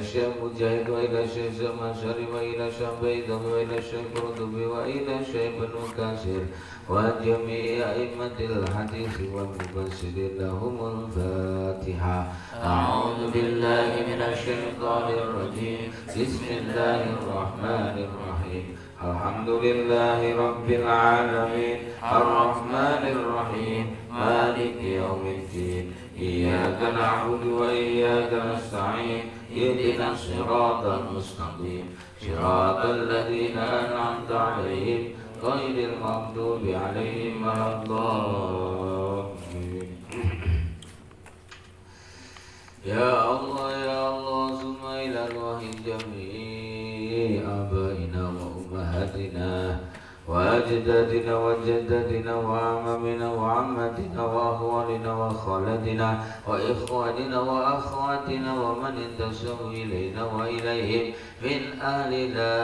الشيخ مجاهد وإلى الشيخ زمخشري وإلى الشيخ بيضاوي وإلى الشيخ قرطبي وإلى الشيخ ابن كثير وجميع أئمة الحديث والمفسرين لهم الفاتحة. أعوذ بالله من الشيطان الرجيم. بسم الله الرحمن الرحيم. الحمد لله رب العالمين الرحمن الرحيم مالك يوم الدين إياك نعبد وإياك نستعين اهدنا الصراط المستقيم صراط الذين أنعمت عليهم غير المغضوب عليهم ولا الضالين. يا الله يا الله ثم إلى الله جميع آبائنا وأمهاتنا وأجدادنا وجداتنا وأعمامنا وعماتنا وأخوالنا وخالاتنا وإخواننا وأخواتنا ومن انتسب إلينا وإليهم من أهل لا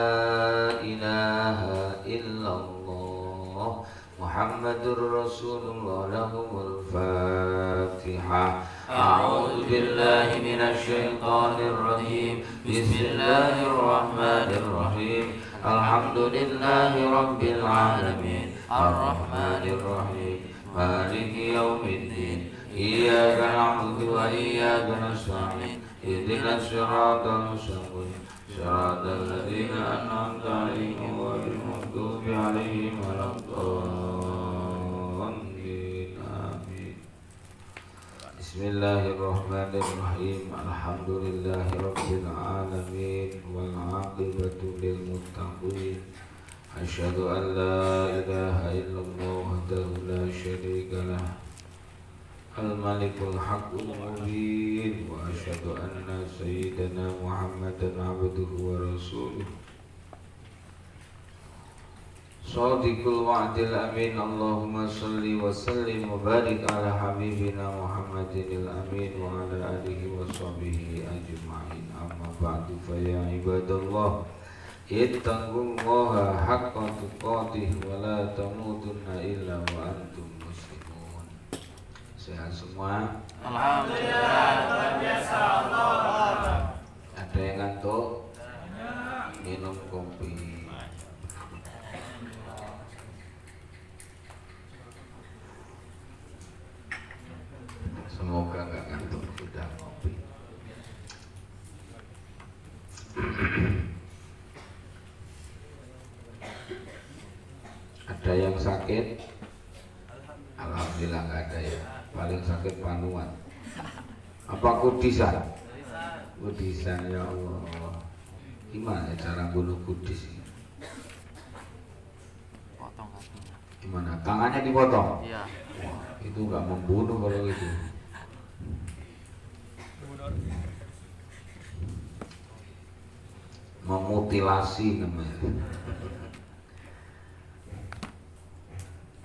إله إلا الله محمد رسول الله لهم الفاتحة. أعوذ بالله من الشيطان الرجيم. بسم الله الرحمن الرحيم. الحمد لله رب العالمين الرحمن الرحيم مالك يوم الدين إياك نعبد وإياك نستعين اهدنا الصراط المستقيم صراط الذين أنعمت عليهم غير المغضوب عليهم ولا الضالين آمين. بسم الله الرحمن الرحيم. الحمد لله رب العالمين والعاقبة للمتقين. أشهد أن لا إله إلا الله وحده لا شريك له الملك الحق المبين. وأشهد أن سيدنا محمدا عبده ورسوله صادق الوعد الأمين. اللهم صل وسلم وبارك على حبيبنا محمد الأمين وعلى آله وصحبه أجمعين. أما بعد فيا عباد الله اتقوا الله حق تقاته ولا تموتن إلا وأنتم مسلمون. Sehat semua? Alhamdulillah, luar biasa Allah. Ada yang ngantuk? Minum kopi. Semoga nggak ngantuk sudah ngopi. Ada yang sakit? Alhamdulillah nggak ada ya. Paling sakit panuan. Apa kudisan? Kudisan ya Allah. Gimana cara bunuh kudis? Potong kakinya. Gimana? Tangannya dipotong? Iya. Wah, itu nggak membunuh kalau itu. Memutilasi namanya.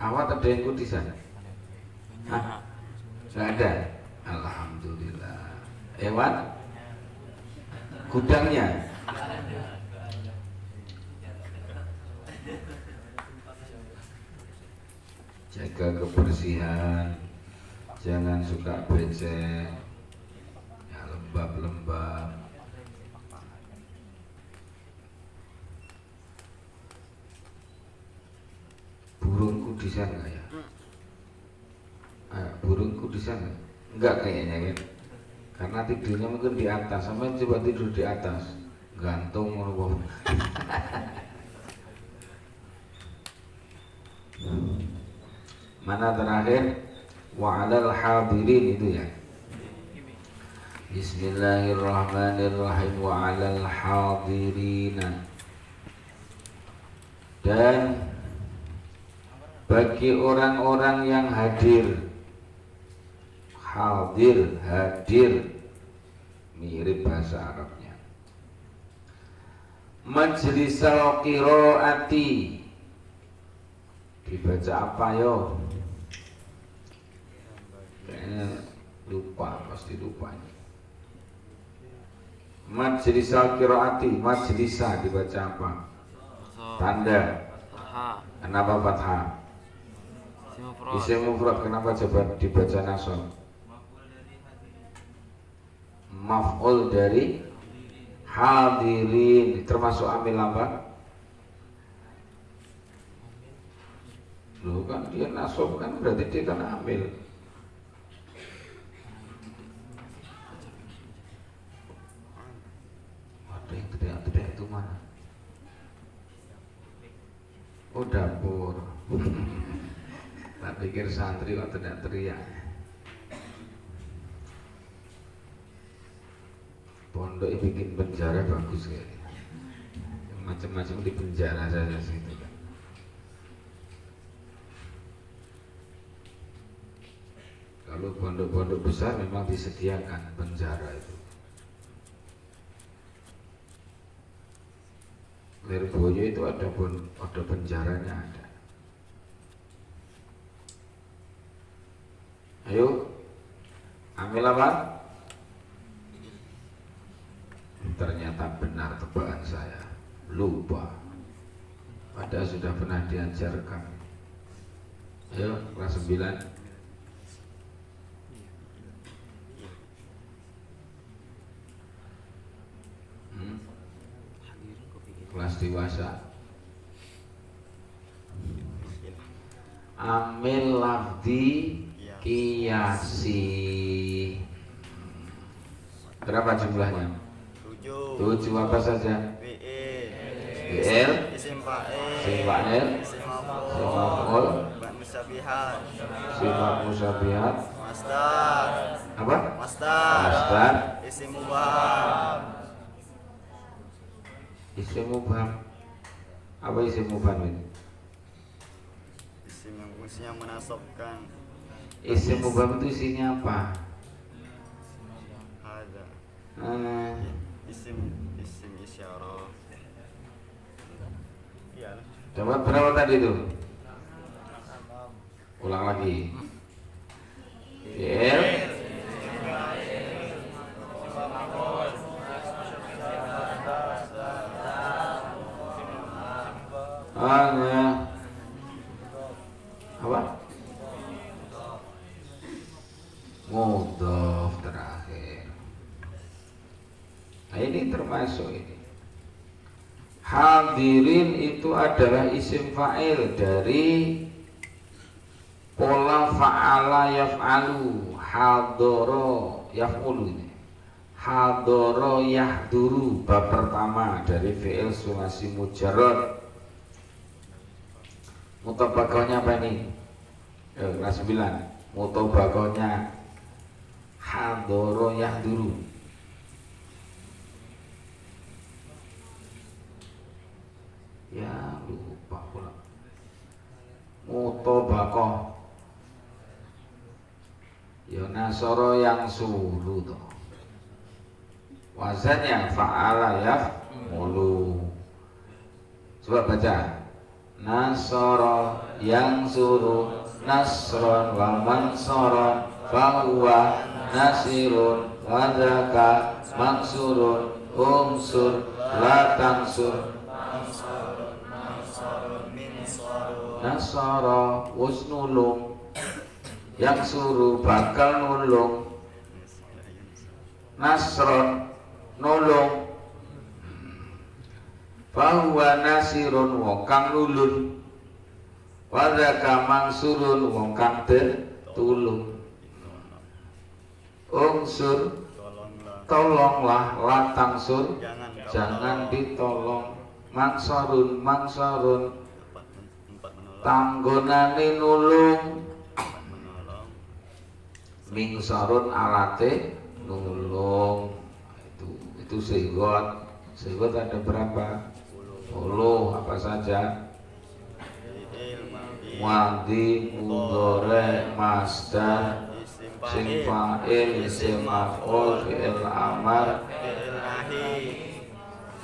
Awak ada yang kudisan? Hah? Nggak ada? Alhamdulillah. Hewan? Gudangnya? Jaga kebersihan, jangan suka becek, ya, lembab-lembab. Burung kudisan nggak ya? Burung kudisan nggak kayaknya ya? Karena tidurnya mungkin di atas. Sampai coba tidur di atas, gantung mau. Mana terakhir? Wa 'alal hadirin itu ya. Bismillahirrahmanirrahim. Wa 'alal hadirina. Dan bagi orang-orang yang hadir. Hadir, hadir, mirip bahasa Arabnya. Majlisal qiraati. Dibaca apa yo? Kayaknya lupa, pasti lupa ini. Majlisal qiraati, majlisa dibaca apa? Tanda. Kenapa fathah? Isim mufrad kenapa coba dibaca nasab? Maf'ul dari hadirin termasuk amil apa? Loh kan dia nasab kan berarti dia kan amil. Ada yang teriak-teriak itu mana? Oh dapur. Tak pikir santri kok teriak-teriak. Pondok bikin penjara bagus kayaknya. Macam-macam di penjara saja situ kan. Kalau pondok-pondok besar memang disediakan penjara itu. Lirboyo itu ada penjaranya ada. Ayo, ambil apa? Ternyata benar tebakan saya. Lupa. Padahal sudah pernah diajarkan. Ayo, kelas 9. Kelas dewasa. Amil lafdi qiyasi. Berapa jumlahnya? 7 apa saja? Fi'il, isim fa'il, isim maf'ul, sifat musyabihat, masdar. Apa? Masdar. Isim mubham. Isim mubham. Apa isim mubham itu? Isim yang fungsinya menasabkan. Isim mubham itu isinya apa? Ada. Isim isyarah. Iya. Coba berapa tadi itu? Ulang lagi. Fi'il, apa? Mudhof terakhir. Nah ini termasuk ini. Hadirin itu adalah isim fa'il dari pola fa'ala yaf'alu. Hadoro yaf'ulu ini. Hadoro yahduru bab pertama dari fi'il sulasi mujarrad. Mutabakohnya apa ini? Kelas 9. Mutabakohnya hadoro yahduru. Ya lupa pula. Mutabakoh. Ya nasoro yang suruh toh. Wazannya fa'ala yaf'ulu. Coba baca. Nasoro yang suruh nasron wa mansoron fahuwa nasirun wadaka maksurun umsur la tangsur. Nasoro wus nulung, yang suruh bakal nulung. Nasron nulung, fahuwa nasirun wong kang nulun, wadaka mansurun wong kang tulung. Unsur tolonglah, latangsur jangan ditolong. Mangsarun tanggonane nulung. Mingsarun alate nulung. Itu sigot. Sigot ada berapa? 10. Apa saja? Madhi, mudhari, masdar, isim fa'il, isim maf'ul, fi'il amar,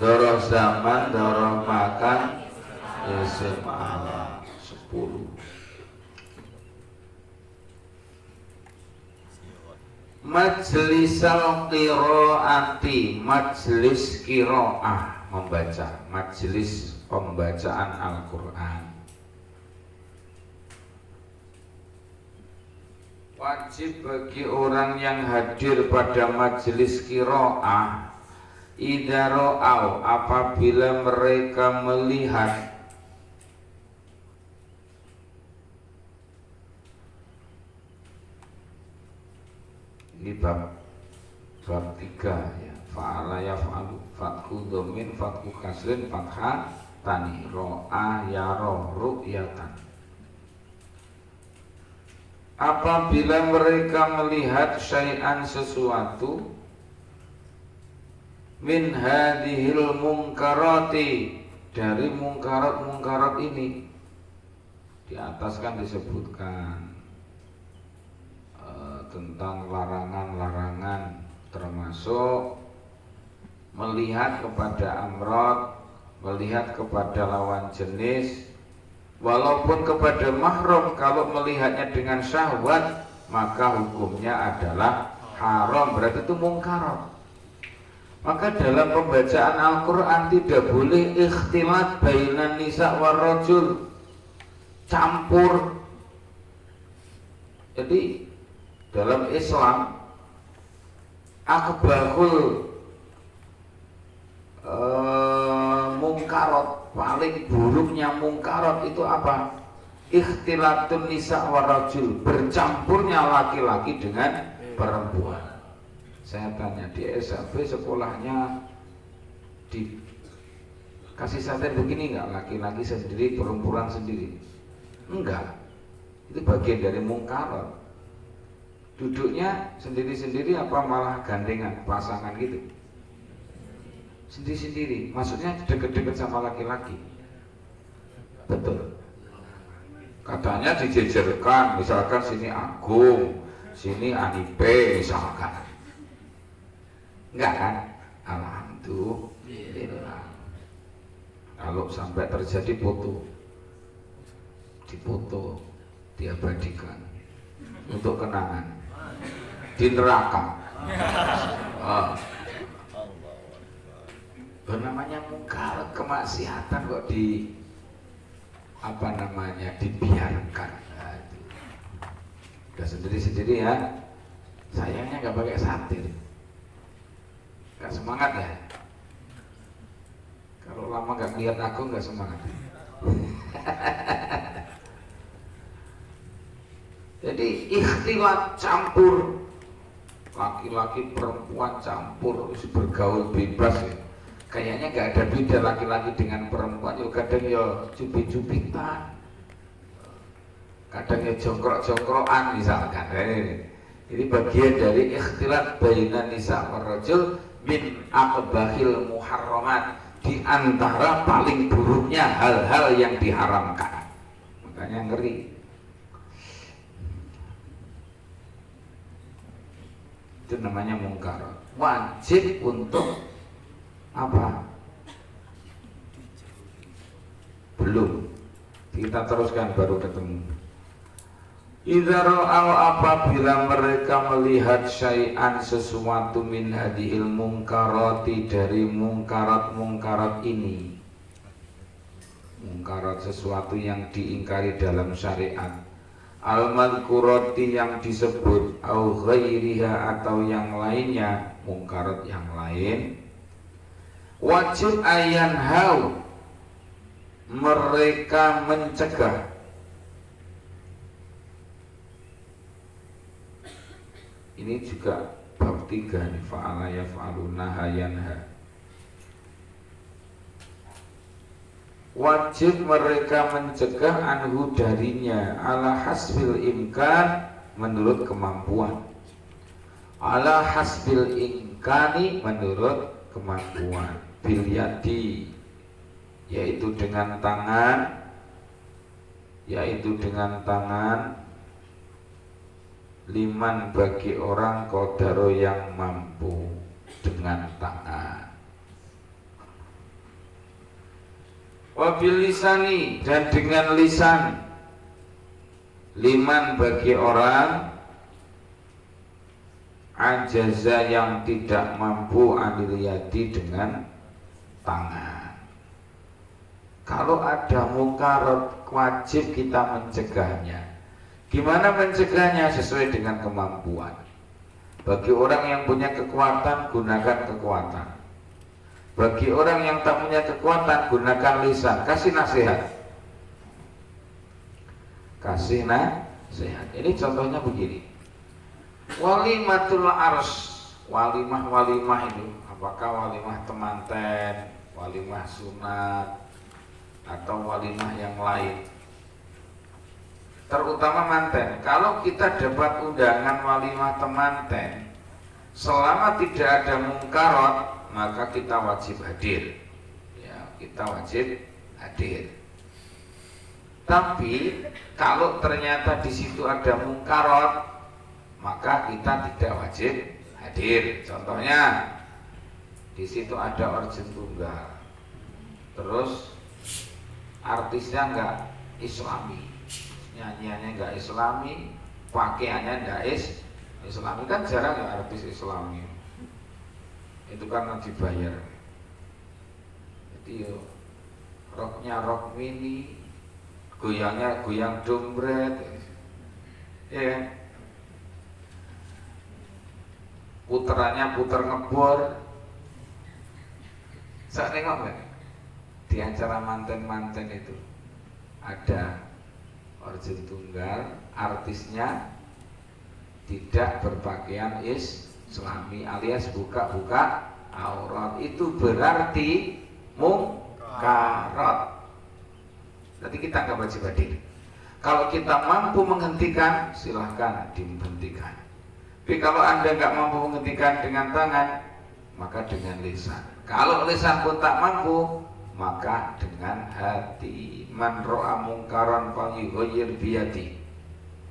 doroh zaman, doroh makan, isim ala. 10. Majlisal qiraati, majlis qiraah, membaca, majlis pembacaan Al-Qur'an. Wajib bagi orang yang hadir pada majlis qiraah idza ra'au apabila mereka melihat ini bab 3 ya fa'ala yaf'alu fathu dhamin fathu kasrin fathah tani ro'a yara ru'yatan. Apabila mereka melihat syai'an sesuatu min hadhil mungkarati dari mungkarat ini, di atas kan disebutkan tentang larangan-larangan termasuk melihat kepada amrod, melihat kepada lawan jenis, walaupun kepada mahram kalau melihatnya dengan syahwat maka hukumnya adalah haram, berarti itu mungkarat. Maka dalam pembacaan Al-Quran tidak boleh ikhtilat bainan nisa war rajul, campur. Jadi dalam Islam akbahul mungkarat, paling buruknya mungkarat itu apa? Ikhtilatun nisa war rajul, bercampurnya laki-laki dengan perempuan. Saya tanya di SAP sekolahnya dikasih satir begini enggak, laki-laki sendiri perempuan sendiri? Enggak, itu bagian dari mungkarat. Duduknya sendiri-sendiri apa malah gandengan pasangan gitu? Sendiri-sendiri, maksudnya deket-deket sama laki-laki. Betul. Katanya dijejerkan, misalkan sini Agung, sini Anipe misalkan. Enggak kan? Alhamdulillah. Kalau sampai terjadi foto, difoto, diabadikan untuk kenangan di neraka. Namanya mungkar, kemaksiatan kok dibiarkan. Udah sendiri-sendiri ya. Sayangnya nggak pakai satir, nggak semangat ya. Kalau lama nggak lihat aku nggak semangat. Jadi ikhtilat campur, laki-laki perempuan campur, bergaul bebas ya. Kayaknya nggak ada beda laki-laki dengan perempuan. Yo kadang yo cubit-cubitan, kadang ya jongkrok-jongkrokan misalkan. Ini bagian dari ikhtilat bainan nisa war rajul min aqbahil muharramat, di antara paling buruknya hal-hal yang diharamkan. Makanya ngeri. Itu namanya mungkar. Wajib untuk apa? Belum. Kita teruskan baru ketemu. Idza ra'au apabila mereka melihat syai'an sesuatu min hadhil mungkarati dari mungkarat ini. Mungkarat sesuatu yang diingkari dalam syariat. Al-madhkurati yang disebut, au ghairiha atau yang lainnya, mungkarat yang lain, wajib ayan hau, mereka mencegah. Ini juga bab 3 nih, fa'ala yaf'aluna hayanha. Wajib mereka mencegah anhu darinya ala hasbil imkan, menurut kemampuan. Ala hasbil imkani, menurut kemampuan. Bil yadi, yaitu dengan tangan, liman bagi orang qadaro yang mampu dengan tangan. Wabil lisani, dan dengan lisan, liman bagi orang ajaza yang tidak mampu anil yadi dengan tangan. Kalau ada mungkarat wajib kita mencegahnya. Gimana mencegahnya? Sesuai dengan kemampuan. Bagi orang yang punya kekuatan, gunakan kekuatan. Bagi orang yang tak punya kekuatan, gunakan lisan, kasih nasihat. Kasih nasihat. Ini contohnya begini. Walimatul ars, walimah itu, apakah walimah temanten, walimah sunat, atau walimah yang lain. Terutama manten. Kalau kita dapat undangan walimah temanten, selama tidak ada mungkarot, maka kita wajib hadir. Ya, kita wajib hadir. Tapi kalau ternyata di situ ada mungkarot, maka kita tidak wajib hadir. Contohnya, di situ ada orjen tunggal, terus artisnya enggak Islami, nyanyiannya enggak Islami, pakaiannya enggak Islami, kan jarang ya artis Islami. Itu karena dibayar. Jadi roknya rok mini, goyangnya goyang dompet, ya kan? Puterannya puter ngebor. Saya nengok nggak di acara manten itu ada orjen tunggal, artisnya tidak berpakaian Islami alias buka-buka aurat, itu berarti mungkarat. Nanti kita nggak wajib hadir. Kalau kita mampu menghentikan, silahkan dihentikan. Tapi kalau Anda nggak mampu menghentikan dengan tangan, maka dengan lisan. Kalau lisan pun tak mampu, maka dengan hati. Man ro'a mungkaran falyughayyir biyadihi,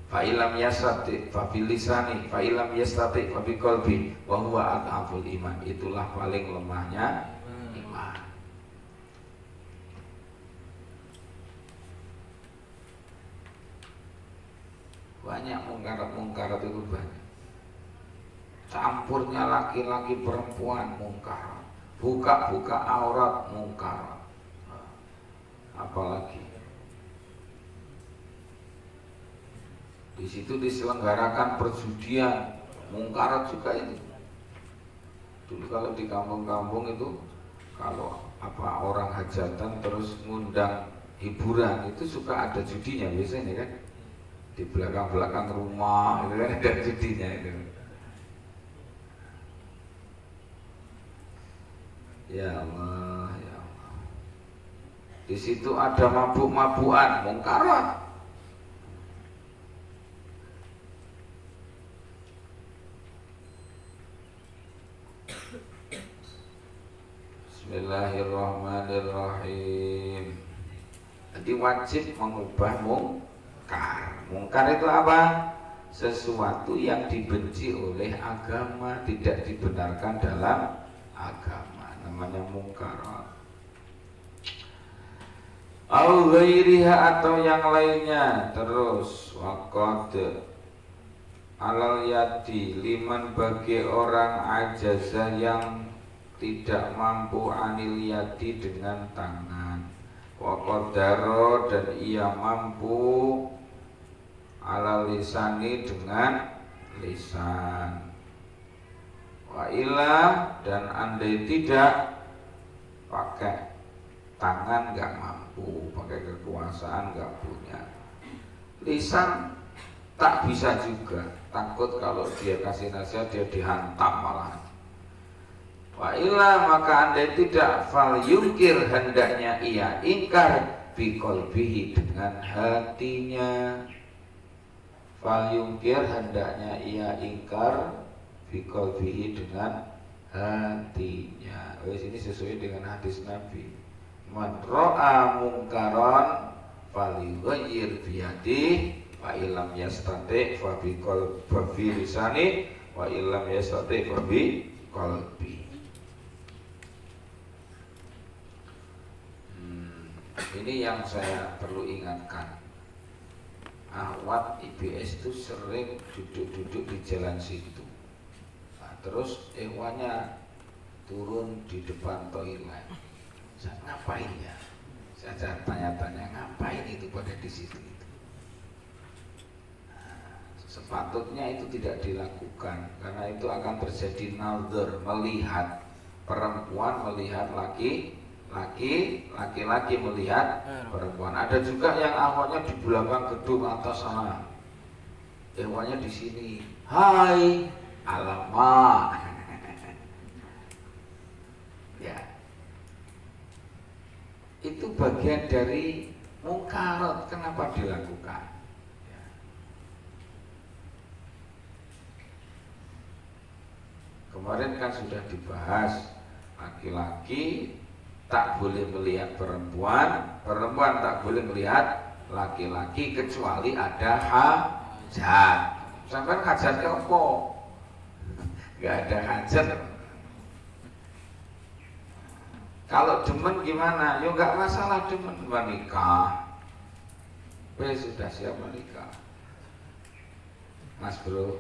fa illam yastati fa bilisani, fa illam yastati fa biqalbi, wa huwa adhaful iman. Itulah paling lemahnya iman. Banyak mungkarat itu banyak. Campurnya laki-laki perempuan mungkarat, buka-buka aurat mungkarat. Apalagi di situ diselenggarakan perjudian, mungkarat juga itu. Dulu kalau di kampung-kampung itu, kalau orang hajatan terus ngundang hiburan, itu suka ada judinya biasanya kan. Di belakang-belakang rumah itu kan ada judinya itu. Ya Allah, ya Allah. Di situ ada mabuk-mabukan, mungkarat. Bismillahirrahmanirrahim. Jadi wajib mengubah mungkar. Mungkar itu apa? Sesuatu yang dibenci oleh agama, tidak dibenarkan dalam agama, namanya mungkarat. Au ghairiha, atau yang lainnya. Terus waqad alal yadi, liman bagi orang ajazah yang tidak mampu anil yadi dengan tangan, waqadaro, dan ia mampu alal lisani dengan lisan, wa illa, dan andai tidak pakai tangan nggak mampu, pakai kekuasaan nggak punya, lisan tak bisa juga, takut kalau dia kasih nasihat dia dihantam malahan. Wa illa, maka andai tidak, fal yungkir, hendaknya ia ingkar biqalbihi, dengan hatinya. Fal yungkir, hendaknya ia ingkar biqalbihi, dengan hatinya. Ini sesuai dengan hadis Nabi. Man ra'a mungkaran falyughayyir biyadihi, wa illam yastati' fa bi lisani, wa illam yastati' fa bi qalbi. Ini yang saya perlu ingatkan. Ahwat IBS itu sering duduk-duduk di jalan situ. Nah, terus ikhwannya turun di depan toilet. Saya ngapain ya? Saya tanya-tanya, ngapain itu pada di situ itu? Nah, sepatutnya itu tidak dilakukan, karena itu akan terjadi nazar, melihat. perempuan melihat laki-laki melihat perempuan. Ada juga yang awalnya di belakang gedung atas sana, hewannya di sini. Hai, alamak. Ya, itu bagian dari mungkarat. Kenapa dilakukan? Ya. Kemarin kan sudah dibahas, laki-laki tak boleh melihat perempuan, perempuan tak boleh melihat laki-laki kecuali ada hajat. Sampai hajatnya apa? Gak ada hajat. Kalau demen gimana? Ya nggak masalah demen, menikah. Sudah siap menikah, Mas Bro.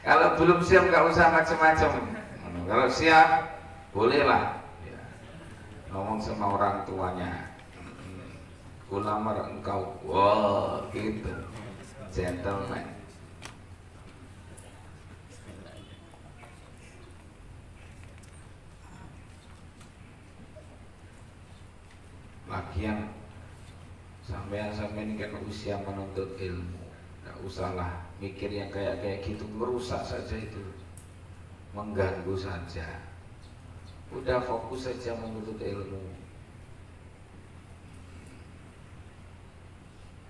Kalau belum siap nggak usah macam-macam. Kalau siap bolehlah ya, ngomong sama orang tuanya. Kulamar engkau, wow, gitu, gentleman. Lagian sampean ini kan usia menuntut ilmu, nggak usahlah mikir yang kayak gitu, merusak saja itu, mengganggu saja. Udah fokus saja menuntut ilmu.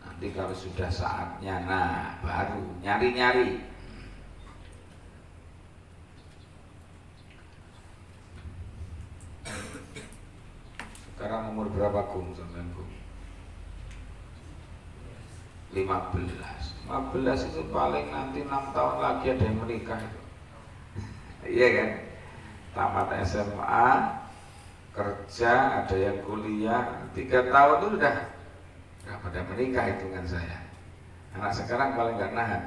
Nanti kalau sudah saatnya, nah baru nyari-nyari. Sekarang umur berapa kum sampean kum? 15 itu paling nanti 6 tahun lagi ada yang menikah itu. Iya kan? Tamat SMA, kerja, ada yang kuliah, 3 tahun itu udah pada menikah hitungan saya. Anak sekarang paling gak nahan.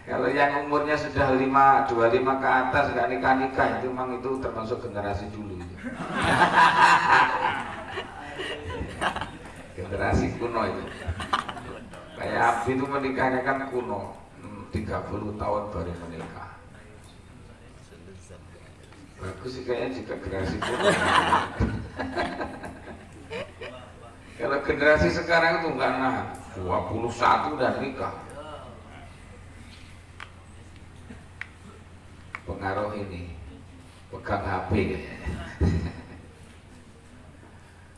Kalau yang umurnya sudah 25 ke atas gak nikah-nikah, itu memang itu termasuk generasi dulu itu. Generasi kuno itu. Kayak Abi itu menikahnya kan kuno, 30 tahun baru menikah. Bagus sih kayaknya juga generasi kuno. Kalau generasi sekarang itu enggak nahan, 21 udah nikah. Pengaruh ini, pegang HP kayaknya.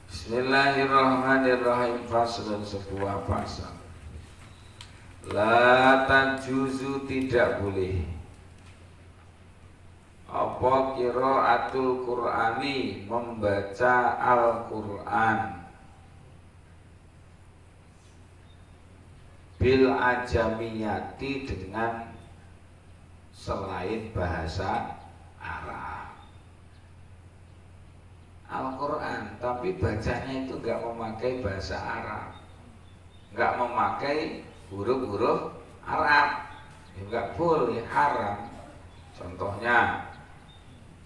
Bismillahirrahmanirrahim. Faslun, sebuah pasal. La tajuzu, tidak boleh apa qiraatul Qur'ani, membaca Al-Qur'an, bil ajamiyati, dengan selain bahasa Arab. Al-Quran tapi bacanya itu nggak memakai bahasa Arab, nggak memakai huruf-huruf Arab, ya nggak boleh, haram. Contohnya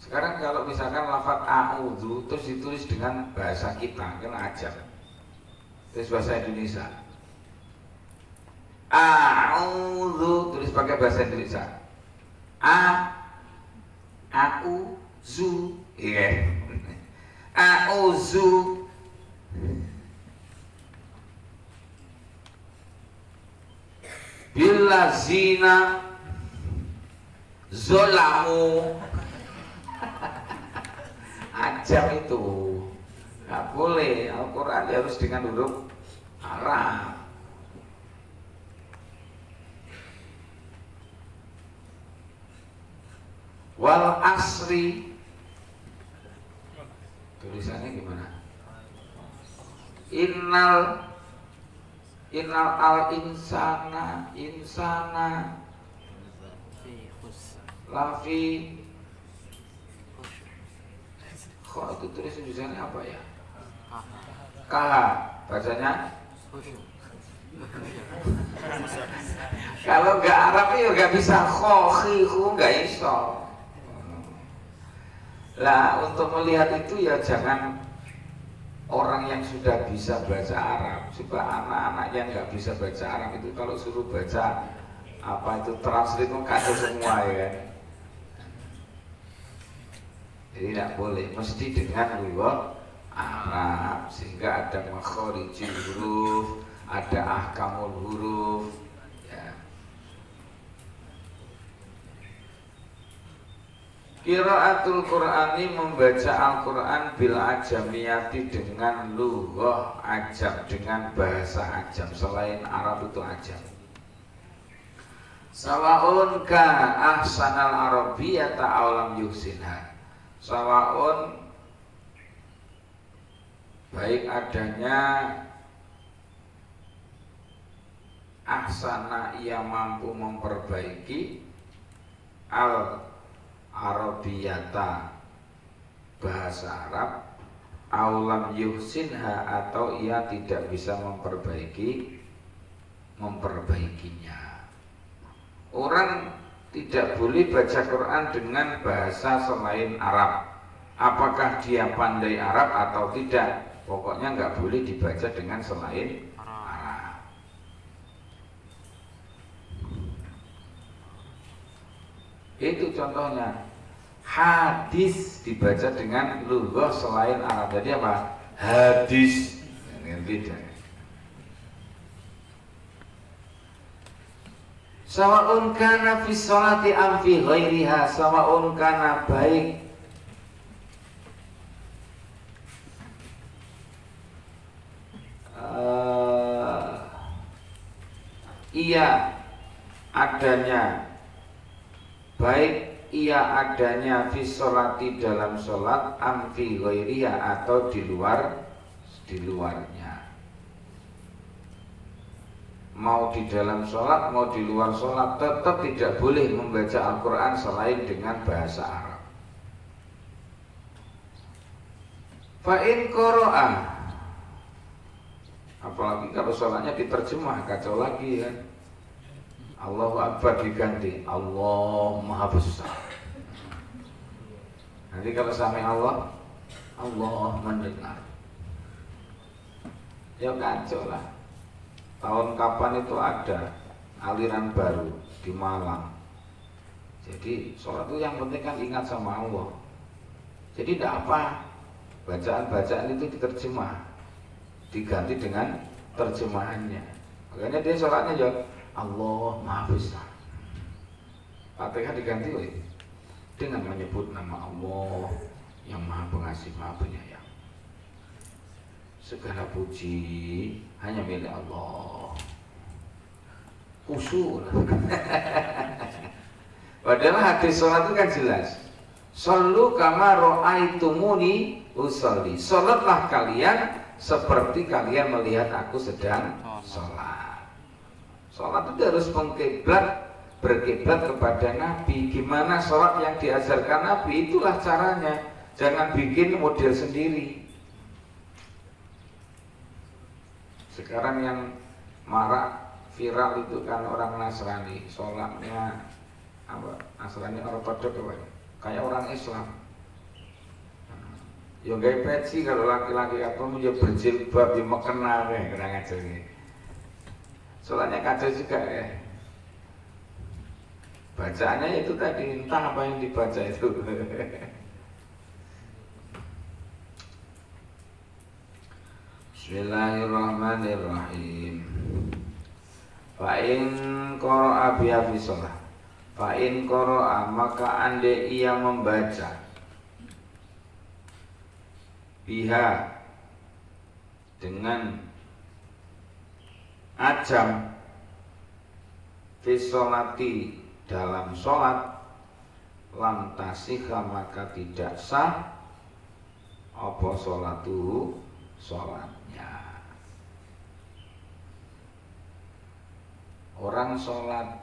sekarang kalau misalkan lafaz a'udzu terus ditulis dengan bahasa kita kan ajam, terus bahasa Indonesia a'udzu tulis pakai bahasa Indonesia, aku zu, iya, a'udzu. Bila zina zolamu, ajam itu nggak boleh. Al-Quran harus dengan huruf Arab. Wal asri, tulisannya gimana? Innal al insana lafi, kok itu tulis tulisannya apa ya? Kah bacanya? Kalau nggak Arab ya nggak bisa khohihu, nggak iso. Lah untuk melihat itu ya jangan orang yang sudah bisa baca Arab. Coba anak-anak yang nggak bisa baca Arab itu kalau suruh baca apa itu translate kacau semua ya kan. Jadi tidak boleh, mesti dengan lugah Arab sehingga ada makhorijul huruf, ada ahkamul huruf ya. Qiraatul Qur'ani membaca Al-Qur'an bil ajamiyati dengan lugah ajam, dengan bahasa ajam selain Arab itu ajam. Sawaun ka ahsanal arabiyyata aw lam yuhsinha. Sawaun baik adanya ahsana ia mampu memperbaiki al arabiyata bahasa Arab aulam yuhsinha atau ia tidak bisa memperbaikinya. Orang tidak boleh baca Quran dengan bahasa selain Arab. Apakah dia pandai Arab atau tidak? Pokoknya nggak boleh dibaca dengan selain Arab. Itu contohnya. Hadis dibaca dengan lugah selain Arab. Jadi apa? Hadis. Yang beda. Sawa'un kana fi sholati am fi ghairiha, sawa'un kana baik ia adanya fi sholati dalam sholat am fi ghairiha atau di luarnya. Mau di dalam sholat, mau di luar sholat, tetap tidak boleh membaca Al-Quran selain dengan bahasa Arab. Fa'in qara'a, apalagi kalau sholatnya diterjemah, kacau lagi kan. Allahu Akbar diganti Allah Maha Besar. Nanti kalau sami Allah mendengar, ya kacau lah. Tahun kapan itu ada aliran baru di Malang. Jadi sholat itu yang penting kan ingat sama Allah. Jadi tidak apa, bacaan-bacaan itu diterjemah, diganti dengan terjemahannya. Makanya dia sholatnya juga Allah Maha Besar. Fatihah diganti dengan menyebut nama Allah yang Maha Pengasih Maha Penyayang. Segala puji hanya milik Allah. Khusyuk. Padahal hadis sholat itu kan jelas. Shollu kama ra'aitumuni usolli. Sholatlah kalian seperti kalian melihat aku sedang sholat. Sholat itu harus berkiblat kepada Nabi. Gimana sholat yang diajarkan Nabi, itulah caranya. Jangan bikin model sendiri. Sekarang yang marak viral itu kan orang Nasrani, sholatnya apa? Nasrani ortodok apa? Kayak orang Islam. Yang gaya peci kalau laki-laki apa dia berjilbab dia mekena kurang ajar nih. Sholatnya kacau juga ya. Bacaannya itu tadi entah apa yang dibaca itu. Bismillahirrahmanirrahim. Fa'in qara'a biha fi shalah. Fa'in qara'a maka andai ia membaca biha dengan ajam fi sholati dalam sholat lam tasihha maka tidak sah apa sholatu sholatnya. Orang sholat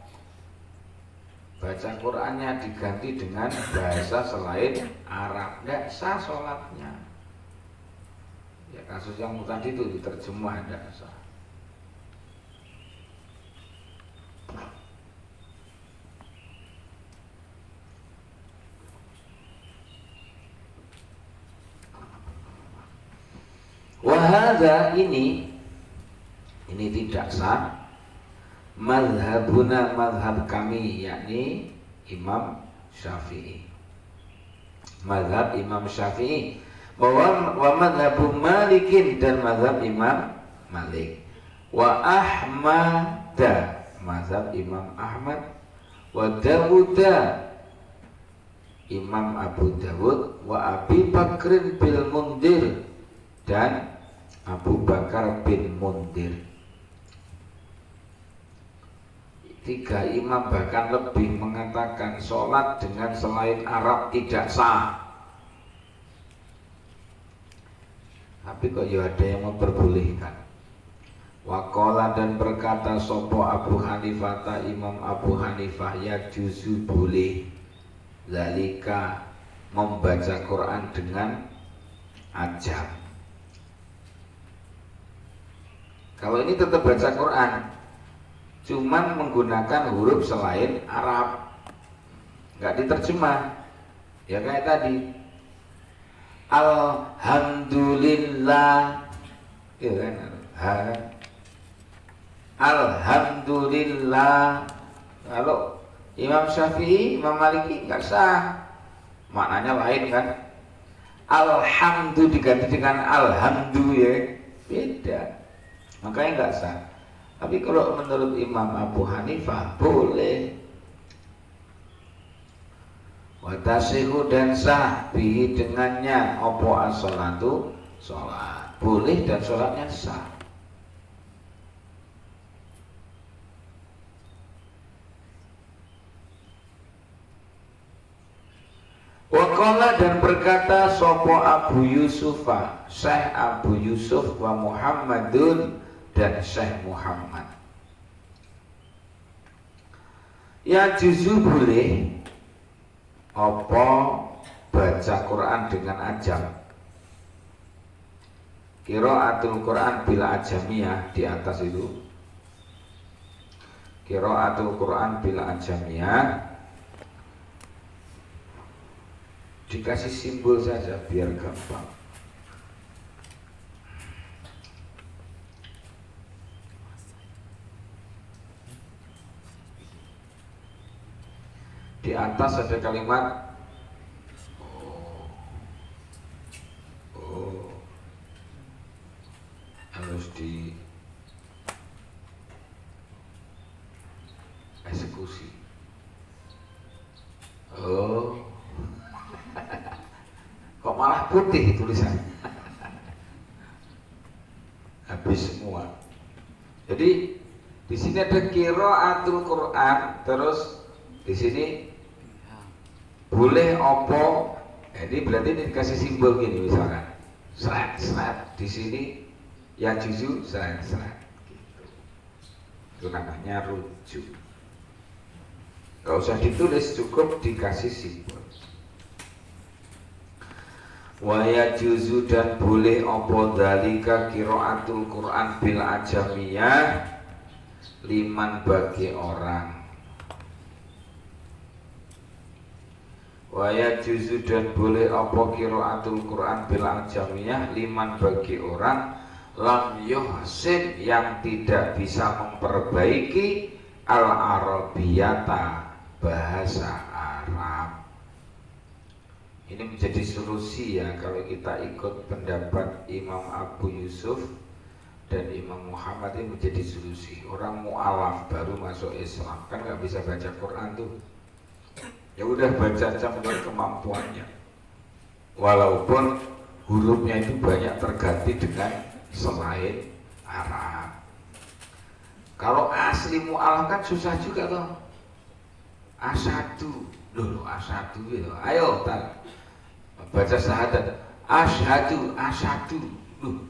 baca Qur'annya diganti dengan bahasa selain Arab, tidak sah sholatnya. Ya kasus yang tadi itu diterjemah tidak sah. Wahada ini tidak sah. Madhabuna madhab kami, yakni Imam Syafi'i. Madhab Imam Syafi'i. Wa madhabu Malikin, dan madhab Imam Malik. Wa Ahmada, madhab Imam Ahmad. Wa Dawuda, Imam Abu Dawud. Wa Abi Bakrin bil Mundir, dan Abu Bakar bin Mundir. 3 imam bahkan lebih mengatakan sholat dengan selain Arab tidak sah. Tapi kok ya ada yang memperbolehkan. Waqala, dan berkata sopo Abu Hanifah, Imam Abu Hanifah, ya juzu boleh zalika, membaca Quran dengan ajam. Kalau ini tetap baca Quran, cuman menggunakan huruf selain Arab, nggak diterjemah. Ya kayak tadi, Alhamdulillah, ya kan? Alhamdulillah. Kalau Imam Syafi'i, Imam Maliki nggak sah, maknanya lain kan. Alhamdu diganti dengan alhamdu, ya beda, makanya nggak sah. Tapi kalau menurut Imam Abu Hanifah boleh. Watasihu, dan sah bihi dengannya opo as-sholatu, sholat boleh dan sholatnya sah. Waqala, dan berkata sopo Abu Yusufa, Syekh Abu Yusuf, wa Muhammadun, dan Syekh Muhammad, ya juzu boleh apa baca Quran dengan ajam. Qiraatul Quran bila ajamiyah, di atas itu Qiraatul Quran bila ajamiyah, dikasih simbol saja biar gampang. Di atas ada kalimat harus di eksekusi. Kok malah putih tulisannya? Habis semua. Jadi di sini ada qiraatul Quran, terus di sini boleh opo. Jadi berarti ini dikasih simbol gini, misalkan serat di sini ya juzu serat gitu. Itu namanya rujuk. Gak usah ditulis, cukup dikasih simbol. Wa ya juzu, dan boleh opo dalika qiraatul Quran bil ajamiyah, liman bagi orang. Wa ya juzu, dan boleh apa qiraatul Quran bil ajamiyah, liman bagi orang lam yuhsin, yang tidak bisa memperbaiki al arabiyata, bahasa Arab. Ini menjadi solusi ya, kalau kita ikut pendapat Imam Abu Yusuf dan Imam Muhammad, ini menjadi solusi. Orang mu'alaf baru masuk Islam kan nggak bisa baca Quran tuh, ya udah baca aja menurut kemampuannya, walaupun hurufnya itu banyak terganti dengan selain Arab. Kalau asli mu'alaf kan susah juga toh. Asyhadu, loh asyhadu gitu. Ayo tar, baca syahadat. Asyhadu, asyhadu, loh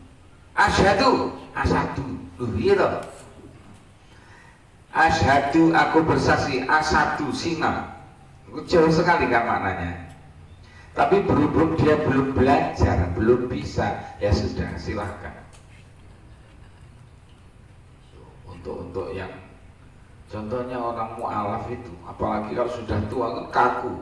asyhadu, asyhadu, loh iya toh. Asyhadu, aku bersaksi, asyhadu, singa. Jauh sekali kan maknanya. Tapi berhubung dia belum belajar, belum bisa, ya sudah silahkan. Untuk yang contohnya orang mu'alaf itu, apalagi kalau sudah tua kan kaku,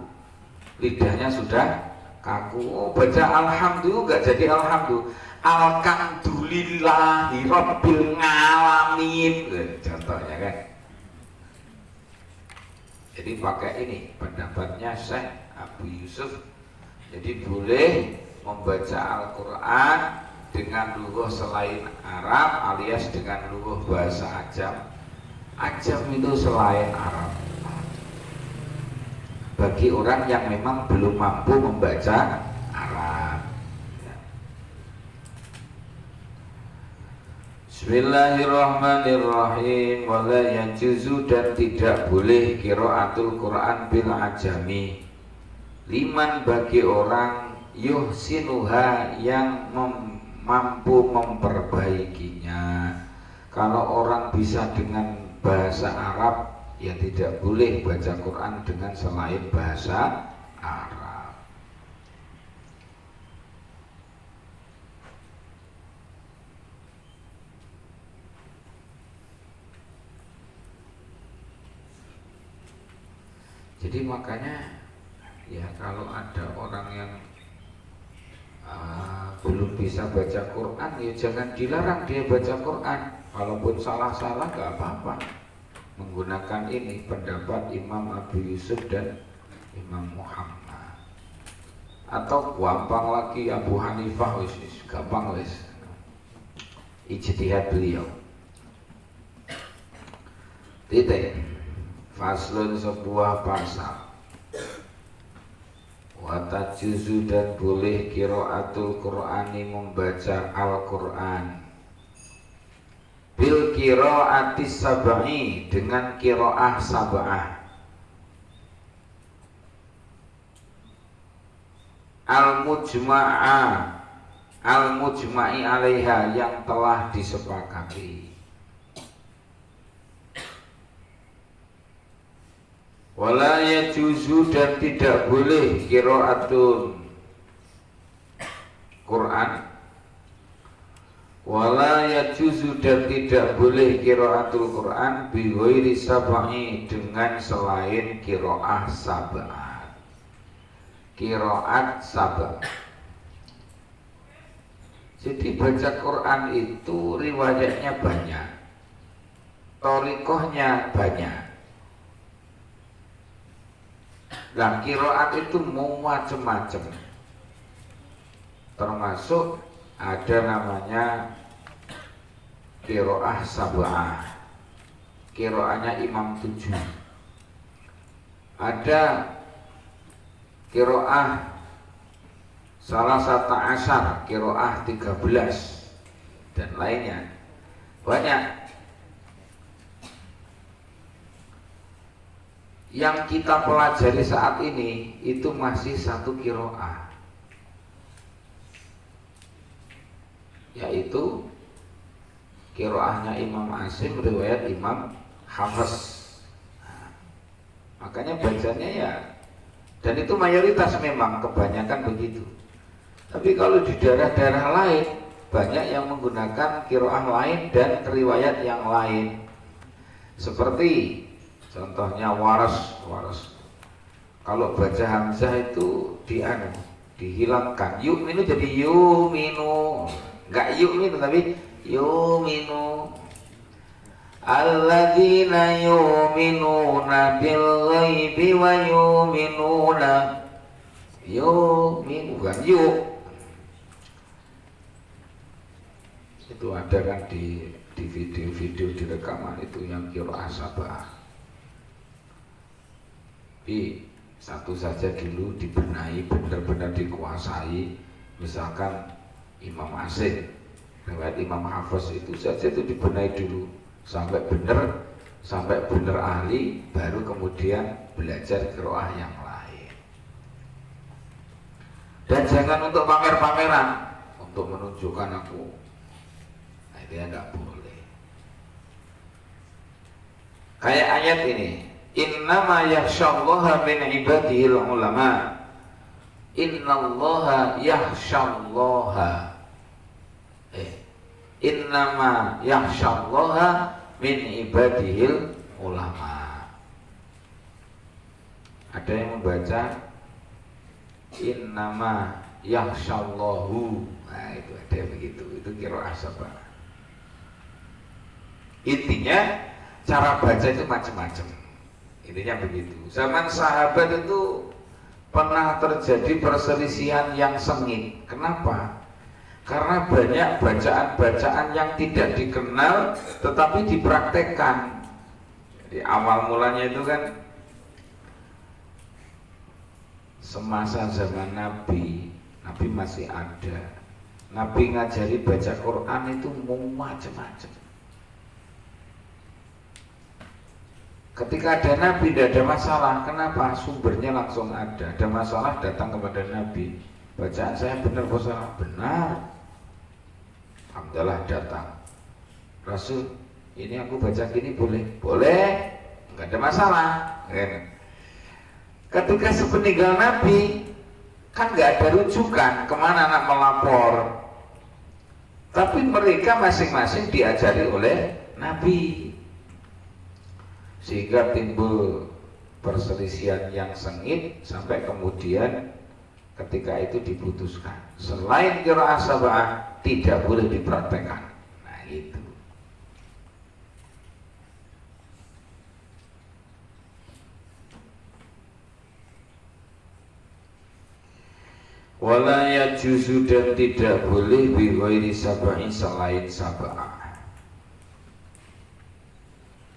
lidahnya sudah kaku. Baca alhamdulillah nggak jadi alhamdulillah, alhamdulillahi rabbil ngalamin, contohnya kan. Jadi pakai ini pendapatnya Syekh Abu Yusuf. Jadi boleh membaca Al-Quran dengan lugah selain Arab alias dengan lugah bahasa Ajam. Ajam itu selain Arab. Bagi orang yang memang belum mampu membaca Arab. Bismillahirrahmanirrahim. Wala yajuzu, dan tidak boleh qiraatul Quran bil ajami. Liman, bagi orang yuhsinuha yang mampu memperbaikinya. Kalau orang bisa dengan bahasa Arab, ya tidak boleh baca Quran dengan selain bahasa Arab. Jadi makanya ya kalau ada orang yang belum bisa baca Quran, ya jangan dilarang dia baca Quran. Walaupun salah-salah gak apa-apa. Menggunakan ini pendapat Imam Abu Yusuf dan Imam Muhammad. Atau gampang lagi Abu Hanifah, wis gampang wis. Ijtihad beliau. Titik. Faslun, sebuah pasal. Watajuzu, dan boleh qiraatul Qur'ani, membaca Al-Qur'an. Bil qiraatis sab'i, dengan qiraah sab'ah. Al-mujma'i alaiha, yang telah disepakati. Wala yajuzu, dan tidak boleh qiraatul Quran. Wala yajuzu, dan tidak boleh qiraatul Quran bi ghairi sab'i, dengan selain qiraah sab'ah. Qiraat sab'ah. Jadi baca Quran itu riwayatnya banyak, thariqahnya banyak. Nah, qiraat itu mau macam-macam. Termasuk ada namanya qiraah sab'ah. Qiraahnya Imam 7. Ada qiraah salah satu asar, qiraah 13 dan lainnya. Banyak. Yang kita pelajari saat ini itu masih satu qiraah, yaitu qiraahnya Imam Asim riwayat Imam Hafs. Makanya bacanya ya, dan itu mayoritas memang kebanyakan begitu. Tapi kalau di daerah-daerah lain banyak yang menggunakan qiraah lain dan riwayat yang lain. Seperti contohnya waras. Kalau baca hamzah itu dihilangkan. Yu'minu jadi yu'minu. Enggak yu'minu tapi yu'minu. Alladzina yu'minuna bil ghaibi wa yu'minuna. Yu'minu bukan yu'. Itu ada kan di video-video di rekaman itu yang qiraah sab'ah. Tapi satu saja dulu dibenahi, benar-benar dikuasai. Misalkan Imam Asim riwayat Imam Hafs itu saja itu dibenahi dulu sampai benar ahli, baru kemudian belajar qiraah yang lain. Dan jangan untuk pamer-pameran, untuk menunjukkan aku. Nah, itu ya nggak boleh. Kayak ayat ini, innama yakhsyallaha min ibadihil ulama. Innallaha yakhsyallaha. Innama yakhsyallaha min ibadihil ulama. Ada yang membaca innama yakhsyallahu. Nah, itu ada yang begitu. Itu qiraah sab'ah. Intinya cara baca itu macam-macam. Intinya begitu. Zaman sahabat itu pernah terjadi perselisihan yang sengit. Kenapa? Karena banyak bacaan-bacaan yang tidak dikenal tetapi dipraktekkan. Di awal mulanya itu kan semasa zaman Nabi masih ada. Nabi ngajari baca Quran itu macam-macam. Ketika ada Nabi tidak ada masalah. Kenapa? Sumbernya langsung ada. Ada masalah datang kepada Nabi. Bacaan saya benar atau salah? Benar. Alhamdulillah datang. Rasul, ini aku baca gini boleh? Boleh. Enggak ada masalah. Ketika sepeninggal Nabi kan nggak ada rujukan kemana nak melapor. Tapi mereka masing-masing diajari oleh Nabi. Sehingga timbul perselisihan yang sengit sampai kemudian ketika itu diputuskan selain qiraah sab'ah tidak boleh dipraktekkan. Nah itu. Wala yajuzu dan tidak boleh bi ghairi sab'in selain sab'ah.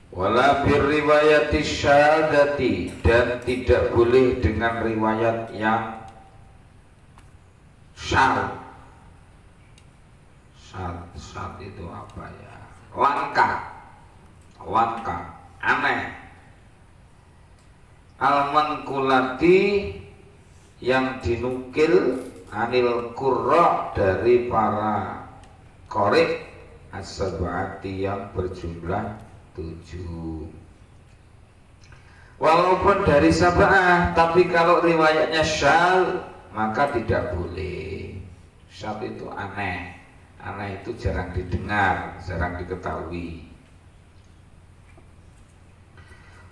Wala birriwayati syahadati dan tidak boleh dengan riwayat yang syad. Syad itu apa ya? Langka, aneh. Al-manqulati yang dinukil anil qurra dari para qari as-sab'ati yang berjumlah 7. Walaupun dari sab'ah, tapi kalau riwayatnya syal maka tidak boleh. Syal itu aneh. Aneh itu jarang didengar, jarang diketahui.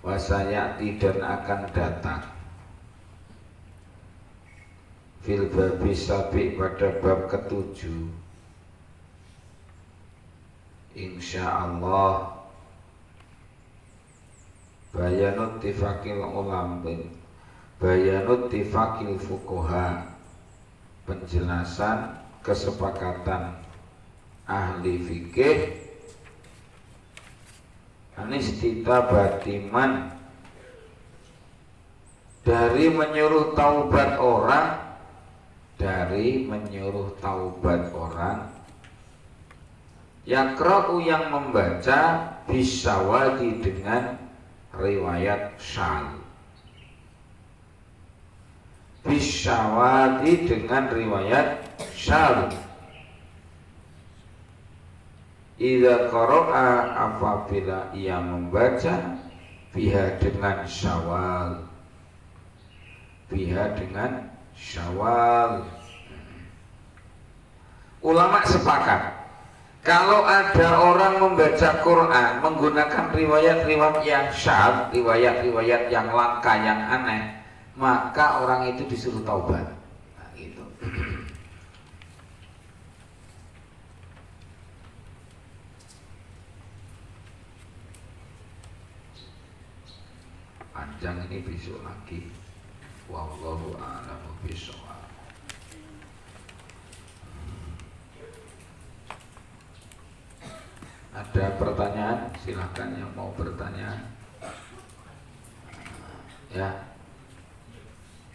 Wasayati dan akan datang fil babi sabi pada bab ke-7 insyaallah bayanut tifakil ulam bayanut tifakil fuqaha penjelasan kesepakatan ahli fikih anistita batiman dari menyuruh taubat orang yakra'u yang membaca bisawadi dengan riwayat syal. Bisyawadi dengan riwayat syal. Idza qara'a apabila ia membaca biha dengan syawal. Ulama sepakat kalau ada orang membaca Quran menggunakan riwayat-riwayat yang syadz, riwayat-riwayat yang langka, yang aneh, maka orang itu disuruh taubat. Nah, gitu. Panjang ini besok lagi. Wallahu a'lamu bishawab. Ada pertanyaan? Silahkan yang mau bertanya. Ya,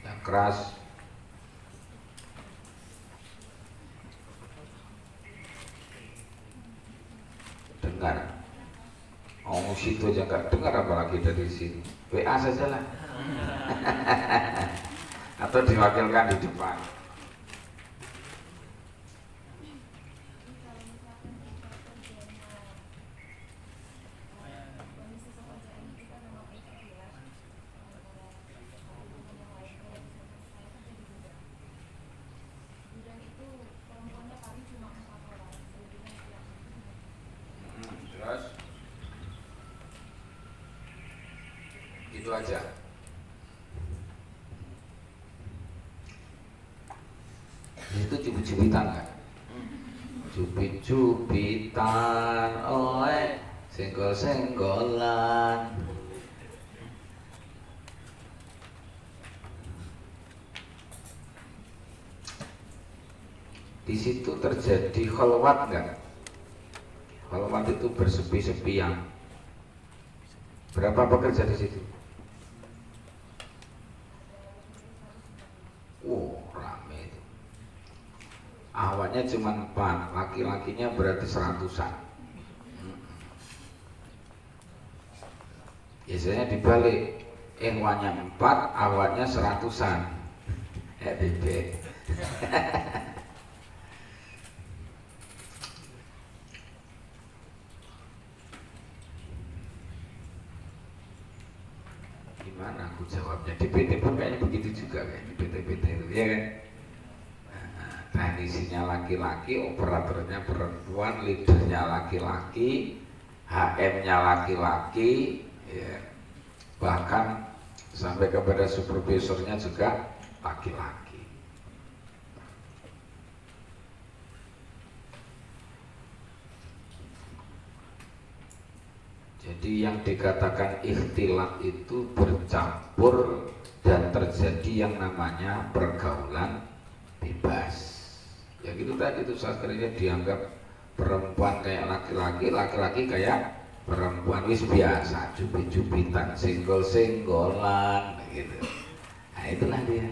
yang keras. Dengar. Oh, situ aja nggak dengar, apalagi dari sini. WA sajalah. Atau diwakilkan di depan. Itu aja. Itu cubit-cubitan kan? Cubit-cubitan, senggol-senggolan. di situ terjadi khalwat enggak? Khalwat itu bersepi-sepian. Berapa pekerja di situ? Rame itu. Awalnya cuma 4, laki-lakinya berarti 100-an. Biasanya dibalik, ehwanya 4, awalnya 100-an. Bebek. Gimana aku jawabnya? Di PT pun kayaknya begitu juga kayak di PT-PT itu, ya kan? Teknisinya laki-laki, operatornya perempuan, leadernya laki-laki, HM-nya laki-laki, ya. Bahkan sampai kepada supervisornya juga laki-laki. Jadi yang dikatakan ikhtilat itu bercampur dan terjadi yang namanya pergaulan bebas. Ya gitu tadi itu akhirnya dianggap perempuan kayak laki-laki, laki-laki kayak perempuan, wis biasa, cubit-cubitan, senggol-senggolan gitu. Nah itulah dia.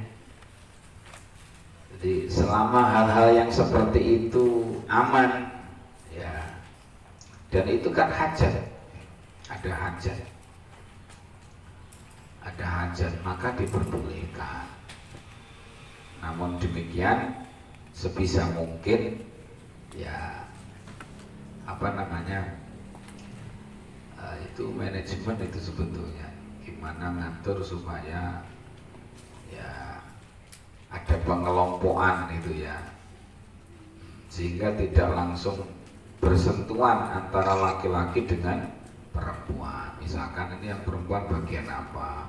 Jadi selama hal-hal yang seperti itu aman, ya, dan itu kan hajat, ada hajat maka diperbolehkan. Namun demikian sebisa mungkin ya itu manajemen itu sebetulnya gimana ngatur supaya ya ada pengelompokan itu ya, sehingga tidak langsung bersentuhan antara laki-laki dengan perempuan. Misalkan ini yang perempuan bagian apa.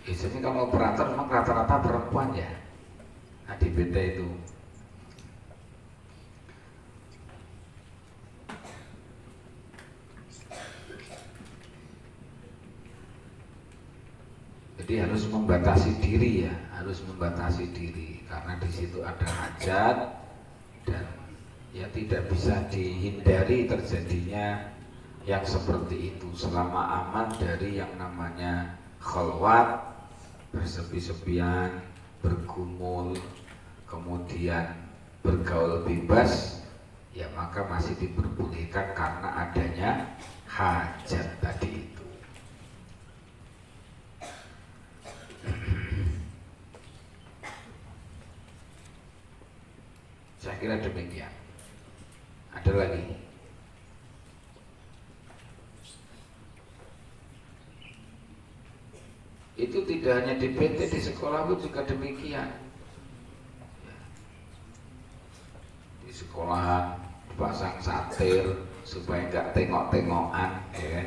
Biasanya kalau operator memang rata-rata perempuan ya. Nah di PT itu. Jadi harus membatasi diri ya, karena di situ ada hajat dan ya tidak bisa dihindari terjadinya yang seperti itu selama aman dari yang namanya khalwat, bersepi-sepian, bergumul, kemudian bergaul bebas, ya maka masih diperbolehkan karena adanya hajat tadi itu. Saya kira demikian. Ada lagi? Itu tidak hanya di PT, di sekolah pun juga demikian. Di sekolahan pasang satir supaya nggak tengok-tengokan, ya.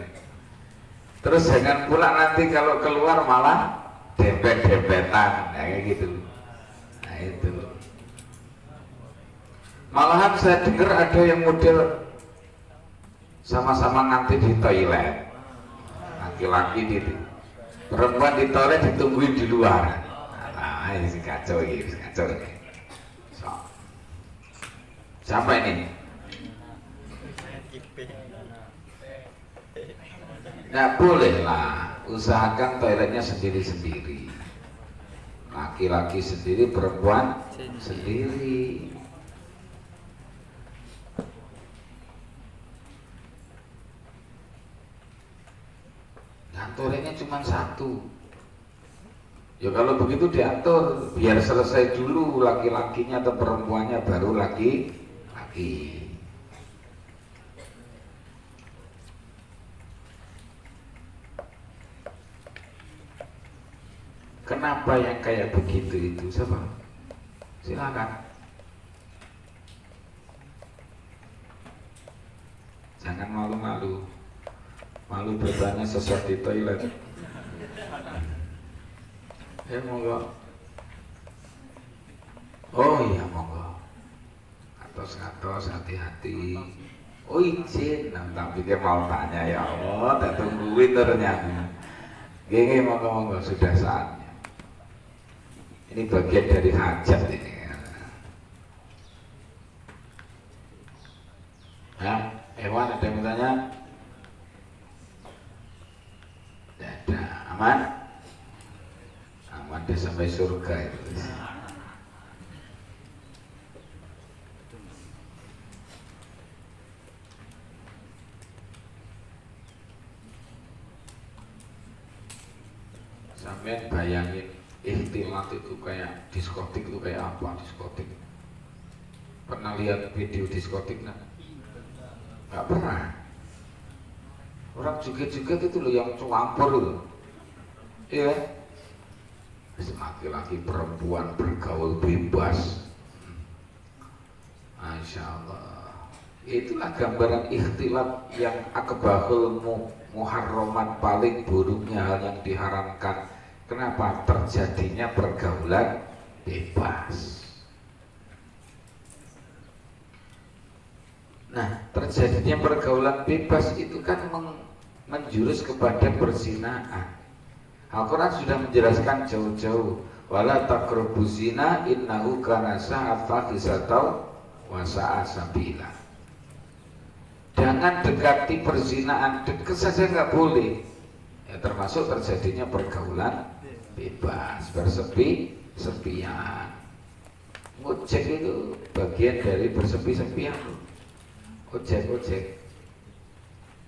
Terus jangan pula nanti kalau keluar malah dempet-dempetan, kayak gitu. Nah itu. Malahan saya dengar ada yang model sama-sama nanti di toilet, laki-laki di perempuan di toilet ditungguin di luar. Nah, ini kacau ini. So. Siapa ini? Nah bolehlah, usahakan toiletnya sendiri-sendiri. Laki-laki sendiri, perempuan sendiri. Toiletnya cuma satu. Ya kalau begitu diatur, biar selesai dulu laki-lakinya atau perempuannya baru laki-laki. Kenapa yang kayak begitu itu? Siapa? Silakan. Jangan malu-malu. Malu bertanya sesuatu di toilet. Monggo. Oh iya monggo. Atos hati-hati. Oh izin. Nah, tak pikir mau tanya ya Allah. Tak tungguin ternyata. Gini monggo sudah saatnya. Ini bagian dari hajat ini. Nah, hewan ada yang bertanya? Tidak ada. Aman? Aman dia sampai surga itu. Sampai bayangin ikhtilat itu kayak diskotik itu kayak apa diskotik? Pernah lihat video diskotik nah? Gak pernah. Orang joget-joget itu loh yang campur loh. Iya. Laki-laki perempuan bergaul bebas. Masya Allah. Itulah gambaran ikhtilat yang akbahul muharraman, paling buruknya hal yang diharamkan. Kenapa? Terjadinya pergaulan bebas. Nah, terjadinya pergaulan bebas itu kan menjurus kepada perzinaan. Al-Quran sudah menjelaskan jauh-jauh, wala taqrabuz zina innahu kana sa'a fahisatan wa sa'a sabila. Jangan dekati perzinaan, dekat saja nggak boleh. Ya, termasuk terjadinya pergaulan bebas, bersepi-sepian. Ngojek itu bagian dari bersepi-sepian. Ojek.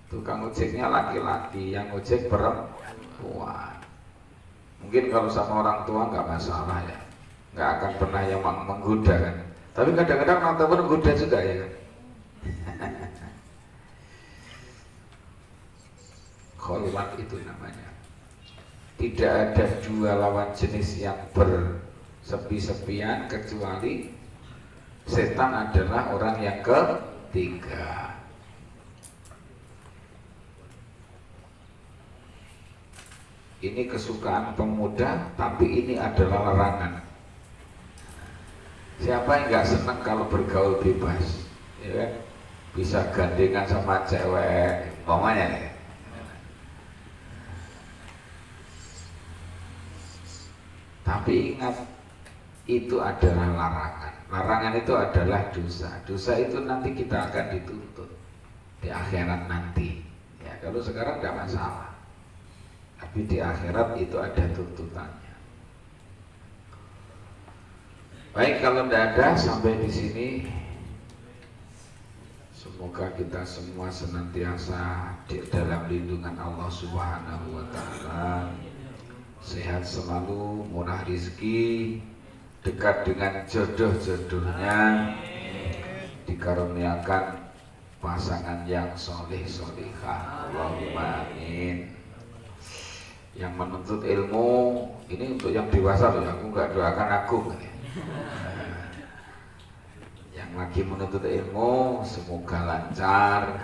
Tukang ojeknya laki-laki, yang ojek perempuan. Mungkin kalau sama orang tua nggak masalah ya, nggak akan pernah yang menggoda kan. Tapi kadang-kadang orang tua menggoda juga ya kan. Kholwat itu namanya. Tidak ada dua lawan jenis yang bersepi-sepian kecuali setan adalah orang yang ketiga. Ini kesukaan pemuda, tapi ini adalah larangan. Siapa yang nggak senang kalau bergaul bebas, ya kan? Bisa gandengan sama cewek, umpamanya ya. Tapi ingat, itu adalah larangan. Larangan itu adalah dosa. Dosa itu nanti kita akan dituntut di akhirat nanti. Ya, kalau sekarang nggak masalah. Tapi di akhirat itu ada tuntutannya. Baik, kalau tidak ada sampai di sini. Semoga kita semua senantiasa di dalam lindungan Allah Subhanahu wa Ta'ala, sehat selalu, murah rezeki, dekat dengan jodoh-jodohnya, dikaruniakan pasangan yang soleh-solehah. Allahumma amin. Yang menuntut ilmu ini untuk yang dewasa loh, aku nggak doakan aku. Yang lagi menuntut ilmu semoga lancar,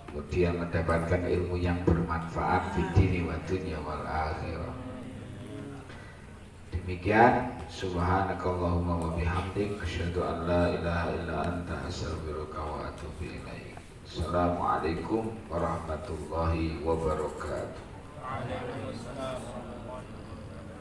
kemudian mendapatkan ilmu yang bermanfaat di dini wa dunya wal akhirah. Demikian, subhanakallahumma wa bihamdik, asyhadu an la ilaha illa anta, astaghfiruka wa atubu ilaik. Assalamualaikum warahmatullahi wabarakatuh.